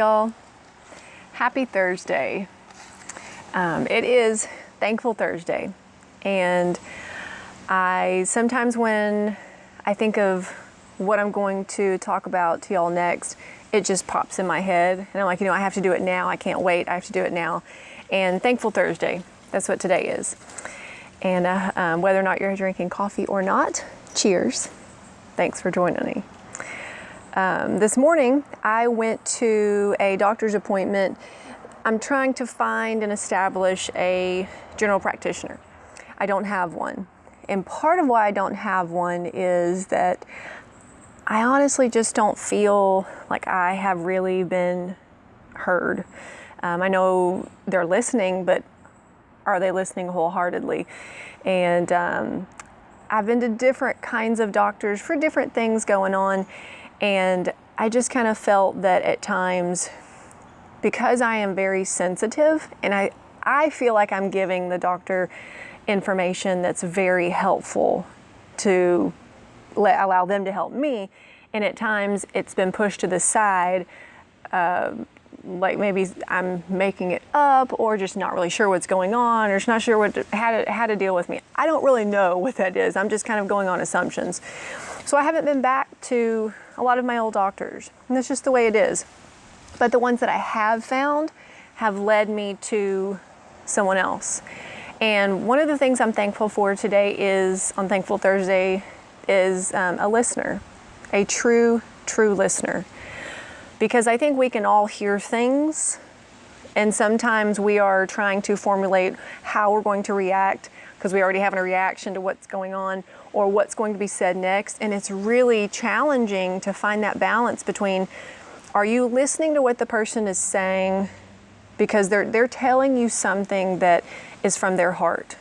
y'all. Happy Thursday. It is Thankful Thursday, and sometimes when I think of what I'm going to talk about to y'all next, it just pops in my head, and I'm like, I have to do it now. I can't wait. I have to do it now. And Thankful Thursday, that's what today is. And whether or not you're drinking coffee or not, cheers. Thanks for joining me. This morning, I went to a doctor's appointment. I'm trying to find and establish a general practitioner. I don't have one. And part of why I don't have one is that I honestly just don't feel like I have really been heard. I know they're listening, but are they listening wholeheartedly? And I've been to different kinds of doctors for different things going on. And I just kind of felt that at times, because I am very sensitive, and I feel like I'm giving the doctor information that's very helpful to allow them to help me, and at times it's been pushed to the side, like maybe I'm making it up or just not really sure what's going on or just not sure how to deal with me. I don't really know what that is. I'm just kind of going on assumptions. So I haven't been back to a lot of my old doctors, and that's just the way it is. But the ones that I have found have led me to someone else. And one of the things I'm thankful for today is, on Thankful Thursday, is a listener, a true listener. Because I think we can all hear things, and sometimes we are trying to formulate how we're going to react because we already have a reaction to what's going on or what's going to be said next. And it's really challenging to find that balance between, are you listening to what the person is saying because they're telling you something that is from their heart.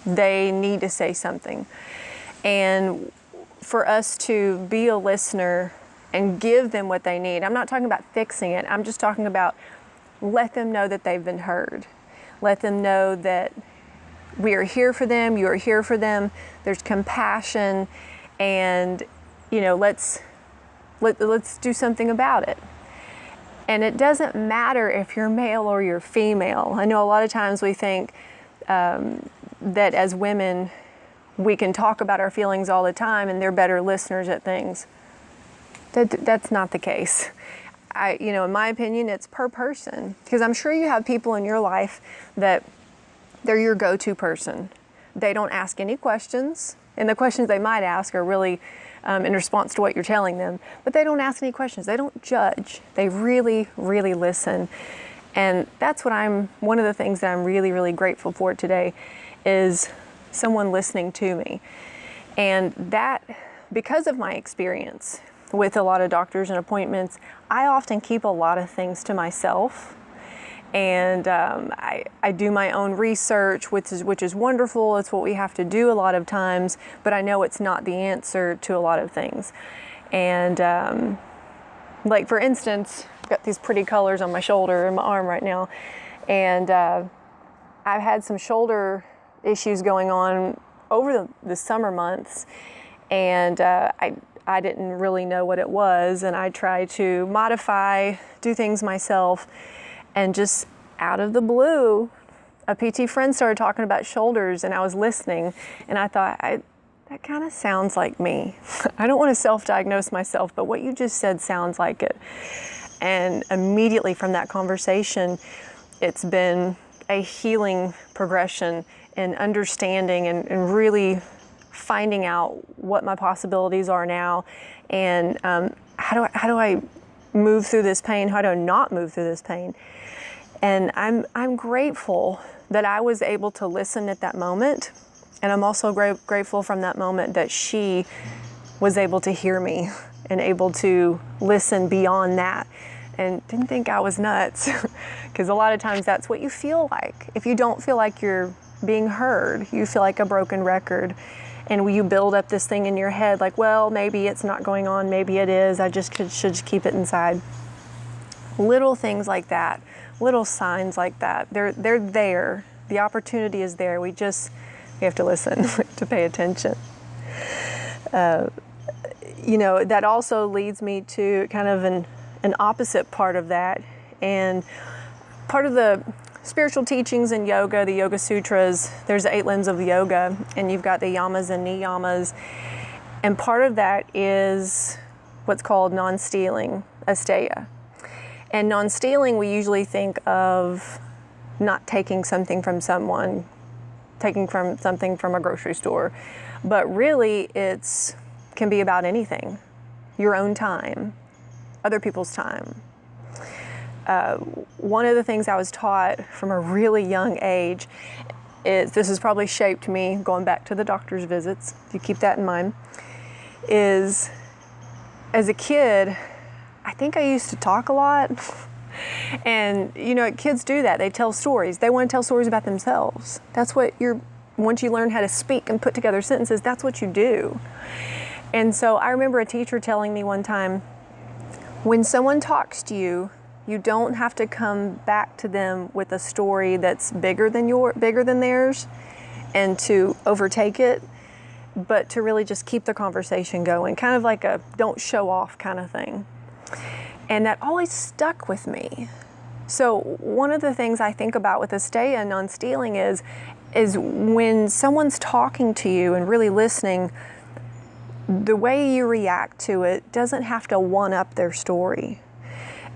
They need to say something. And for us to be a listener and give them what they need. I'm not talking about fixing it. I'm just talking about let them know that they've been heard. Let them know that we are here for them. You are here for them. There's compassion, and let's do something about it. And it doesn't matter if you're male or you're female. I know a lot of times we think that as women, we can talk about our feelings all the time and they're better listeners at things. That's not the case. In my opinion, it's per person, because I'm sure you have people in your life that they're your go-to person. They don't ask any questions, and the questions they might ask are really in response to what you're telling them, but they don't ask any questions. They don't judge. They really, really listen. And that's one of the things that I'm really, really grateful for today is someone listening to me. And that, because of my experience with a lot of doctors and appointments, I often keep a lot of things to myself. And I do my own research, which is wonderful. It's what we have to do a lot of times, but I know it's not the answer to a lot of things. And like for instance, I've got these pretty colors on my shoulder and my arm right now, and I've had some shoulder issues going on over the summer months, and I didn't really know what it was, and I tried to do things myself. And just out of the blue, a PT friend started talking about shoulders, and I was listening, and I thought, that kind of sounds like me. I don't want to self-diagnose myself, but what you just said sounds like it. And immediately from that conversation, it's been a healing progression in understanding and really finding out what my possibilities are now, and how do I move through this pain? How do I not move through this pain? And I'm grateful that I was able to listen at that moment, and I'm also grateful from that moment that she was able to hear me and able to listen beyond that, and didn't think I was nuts, because a lot of times that's what you feel like. If you don't feel like you're being heard, you feel like a broken record. And you build up this thing in your head like, well, maybe it's not going on, maybe it is, I just should keep it inside. Little things like that, little signs like that, they're there. The opportunity is there. We have to listen, to pay attention. That also leads me to kind of an an opposite part of that. And part of the spiritual teachings in yoga, the Yoga Sutras, there's the 8 limbs of yoga, and you've got the yamas and niyamas. And part of that is what's called non-stealing, asteya. And non-stealing, we usually think of not taking something from someone, taking from something from a grocery store. But really, it's can be about anything. Your own time, other people's time. One of the things I was taught from a really young age is, this has probably shaped me going back to the doctor's visits, if you keep that in mind, is as a kid, I think I used to talk a lot. And you know, kids do that. They tell stories. They want to tell stories about themselves. That's what once you learn how to speak and put together sentences, that's what you do. And so I remember a teacher telling me one time, when someone talks to you, you don't have to come back to them with a story that's bigger than theirs and to overtake it, but to really just keep the conversation going, kind of like a don't show off kind of thing. And that always stuck with me. So one of the things I think about with asteya and non-stealing is when someone's talking to you and really listening, the way you react to it doesn't have to one-up their story.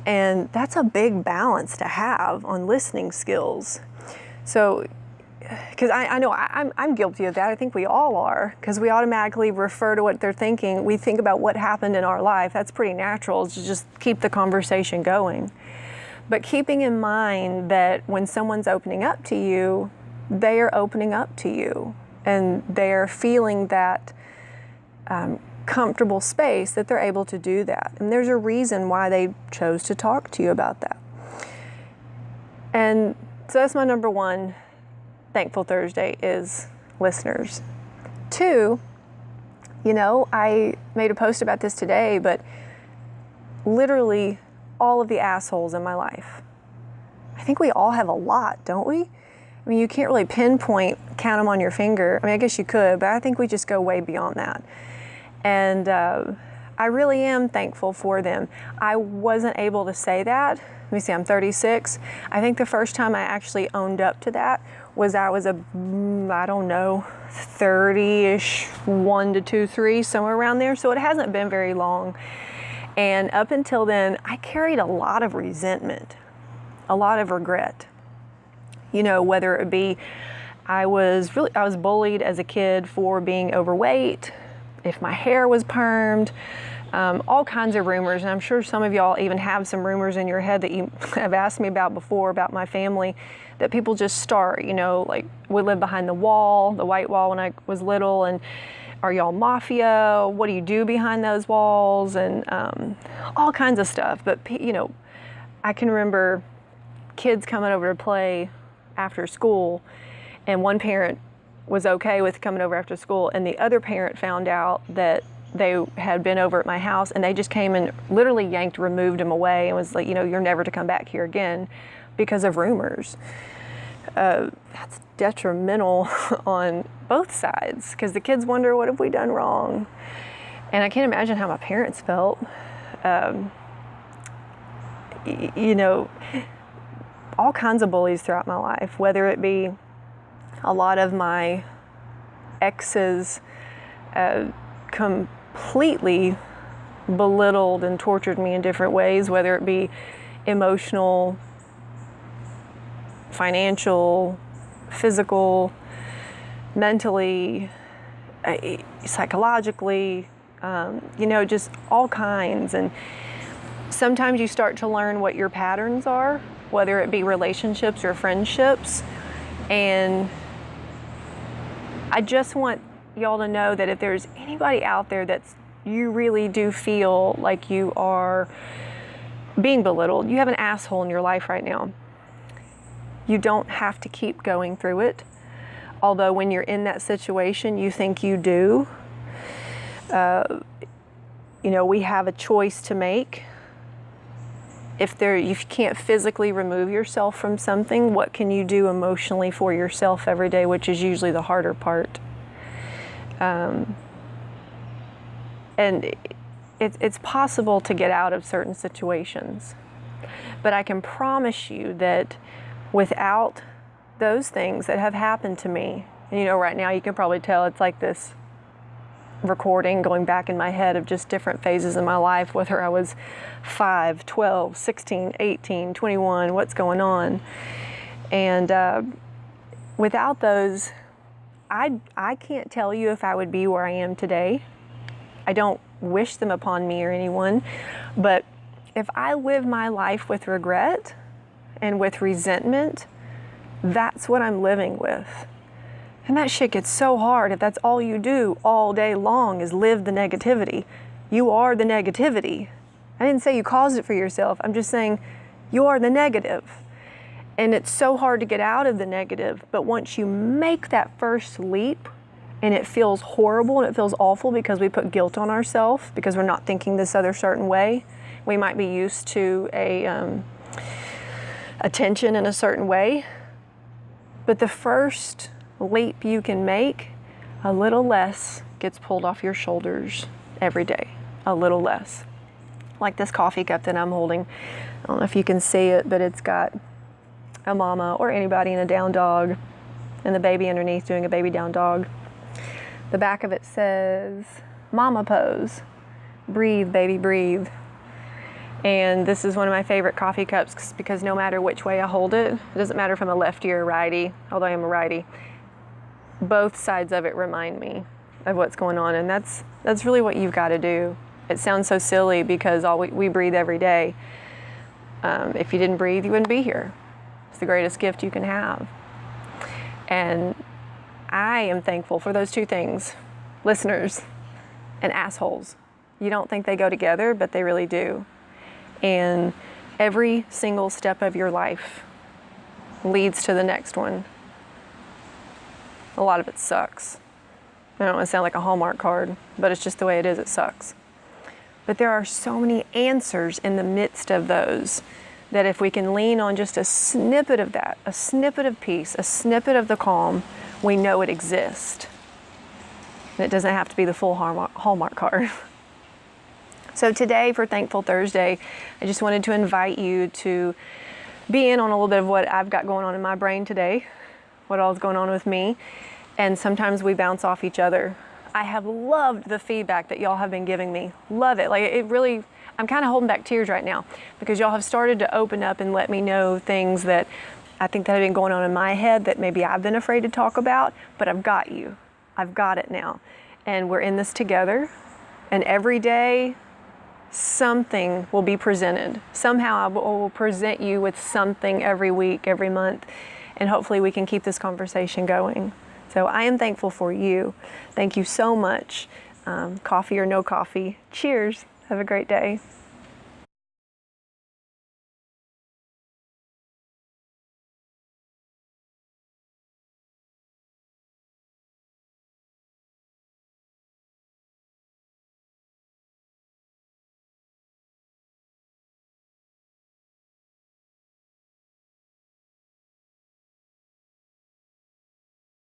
And that's a big balance to have on listening skills. So, because I know I'm guilty of that. I think we all are, because we automatically refer to what they're thinking. We think about what happened in our life. That's pretty natural, to just keep the conversation going. But keeping in mind that when someone's opening up to you, they are opening up to you, and they're feeling that comfortable space that they're able to do that. And there's a reason why they chose to talk to you about that. And so that's my number one Thankful Thursday, is listeners. 2, you know, I made a post about this today, but literally all of the assholes in my life. I think we all have a lot, don't we? I mean, you can't really count them on your finger. I mean, I guess you could, but I think we just go way beyond that. And I really am thankful for them. I wasn't able to say that. Let me see, I'm 36. I think the first time I actually owned up to that was I was I don't know, 30-ish, 1 to 2, 3, somewhere around there. So it hasn't been very long. And up until then, I carried a lot of resentment, a lot of regret. You know, whether it be I was bullied as a kid for being overweight, if my hair was permed, all kinds of rumors. And I'm sure some of y'all even have some rumors in your head that you have asked me about before, about my family, that people just start, you know, like we lived behind the wall, the white wall, when I was little, and are y'all mafia? What do you do behind those walls? And all kinds of stuff. But, you know, I can remember kids coming over to play after school, and one parent was okay with coming over after school, and the other parent found out that they had been over at my house, and they just came and literally removed him away, and was like, you know, you're never to come back here again, because of rumors. That's detrimental on both sides, because the kids wonder, what have we done wrong? And I can't imagine how my parents felt. You know, all kinds of bullies throughout my life, whether it be a lot of my exes completely belittled and tortured me in different ways, whether it be emotional, financial, physical, mentally, psychologically, you know, just all kinds. And sometimes you start to learn what your patterns are, whether it be relationships or friendships. And I just want y'all to know that if there's anybody out there that's you really do feel like you are being belittled, you have an asshole in your life right now, you don't have to keep going through it. Although when you're in that situation, you think you do. You know, we have a choice to make. If you can't physically remove yourself from something, what can you do emotionally for yourself every day, which is usually the harder part. And it's possible to get out of certain situations. But I can promise you that without those things that have happened to me, and you know, right now you can probably tell it's like this recording going back in my head of just different phases in my life, whether I was 5, 12, 16, 18, 21, what's going on. And without those, I can't tell you if I would be where I am today. I don't wish them upon me or anyone, but if I live my life with regret and with resentment, that's what I'm living with. And that shit gets so hard if that's all you do all day long is live the negativity. You are the negativity. I didn't say you caused it for yourself. I'm just saying you are the negative. And it's so hard to get out of the negative, but once you make that first leap, and it feels horrible and it feels awful because we put guilt on ourselves because we're not thinking this other certain way. We might be used to attention in a certain way, but the first leap you can make, a little less gets pulled off your shoulders every day, a little less. Like this coffee cup that I'm holding. I don't know if you can see it, but it's got a mama or anybody and a down dog and the baby underneath doing a baby down dog. The back of it says, "Mama pose, breathe, baby, breathe." And this is one of my favorite coffee cups because no matter which way I hold it, it doesn't matter if I'm a lefty or a righty, although I am a righty, both sides of it remind me of what's going on. And that's really what you've got to do. It sounds so silly because we breathe every day. If you didn't breathe, you wouldn't be here. It's the greatest gift you can have. And I am thankful for those two things, listeners and assholes. You don't think they go together, but they really do. And every single step of your life leads to the next one. A lot of it sucks. I don't want to sound like a Hallmark card, but it's just the way it is, it sucks. But there are so many answers in the midst of those that if we can lean on just a snippet of that, a snippet of peace, a snippet of the calm, we know it exists. And it doesn't have to be the full Hallmark card. So today, for Thankful Thursday, I just wanted to invite you to be in on a little bit of what I've got going on in my brain today, what all's going on with me, and sometimes we bounce off each other. I have loved the feedback that y'all have been giving me. Love it. Like, it really, I'm kind of holding back tears right now because y'all have started to open up and let me know things that I think that have been going on in my head that maybe I've been afraid to talk about, but I've got you. I've got it now. And we're in this together. And every day, something will be presented. Somehow I will present you with something every week, every month. And hopefully we can keep this conversation going. So I am thankful for you. Thank you so much. Coffee or no coffee. Cheers. Have a great day.